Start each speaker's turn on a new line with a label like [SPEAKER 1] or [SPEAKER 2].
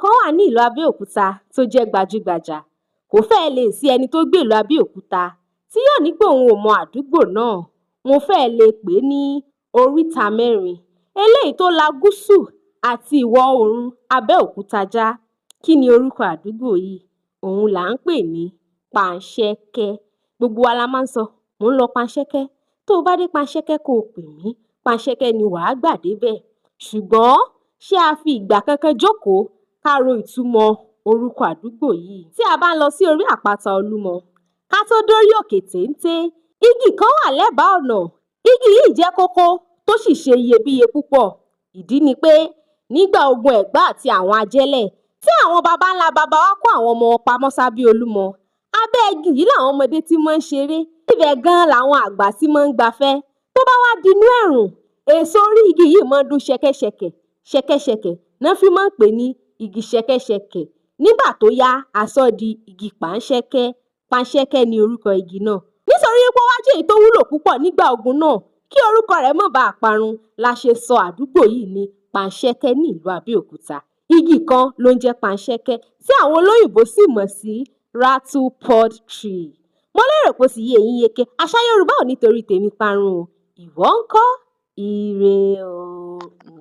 [SPEAKER 1] kan wà ní ìlú Abẹ́òkúta tó jẹ́ gbajúgbajà. Kò fẹ́ẹ̀ lè sí ẹni tó gbé ìlú Abẹ́òkúta tí yóò ní pé òun ò mọ àdúgbò náà. Mo fẹ́ẹ̀ lè pè é ní oríta mẹ́rin, eléyìí tó la gúúsù àti ìwọ̀ oòrùn Abẹ́òkúta já. Kí ni orúkọ àdúgbò yìí? Òun là ń pè ní Panṣẹ́kẹ́. Gbogbo wa la máa ń sọ, mò ń lọ Panṣẹ́kẹ́. Tó o bá dé Panṣẹ́kẹ́ kó o pè mí, Panṣẹ́kẹ́ ni wàá gbà débẹ̀. Ṣùgbọ́n ṣé a fi ìgbà kankan jókòó ká ro ìtumọ̀ orúkọ àdúgbò yìí? Tí a bá ń lọ sí orí àpáta Olúmọ, ká tó dórí òkè téńté, igi kan wà lẹ́bàá ọ̀nà. Igi yìí jẹ́ kókó tó sì ṣe iyebíye púpọ̀. Ìdí ni pé nígbà ogun Ẹ̀gbá àti àwọn Ajẹ́lẹ̀, tí àwọn baba ńlá baba wa kó àwọn ọmọ wọn pamọ́ sábẹ́ Olúmọ, abẹ́ igi yìí làwọn ọmọdé ti máa ń ṣeré. Ibẹ̀ gan-an làwọn àgbà ti máa ń gbafẹ́. Tó bá wá dinú ẹ̀rùn, èso orí igi yìí máa ń dún ṣẹ̀kẹ̀ṣẹ̀kẹ̀. Ṣẹ̀kẹ̀ṣẹ̀kẹ̀ náà fi máa ń pè ní igi ṣẹ̀kẹ̀ṣẹ̀kẹ̀. Nígbà tó yá, a sọ di igi Panṣẹ́kẹ́. Panṣẹ́kẹ́ ni orúkọ igi náà. Nítorí pé ó wá jẹ́ èyí tó wúlò púpọ̀ nígbà ogun náà, kí orúkọ rẹ̀ má baà parun, la ṣe sọ àdúgbò yìí ní Panṣẹ́kẹ́ ní ìlú Abẹ́òkúta. Igi kan ló ń jẹ́ Panṣẹ́kẹ́ tí àwọn olóyìnbó sì mọ̀ sí Rattle-pod tree. Mo lérò pé ó ti yé yín yéké. Àṣà Yorùbá ò ní torí tèmi parun o. Ìwọ ńkọ́? Ire o.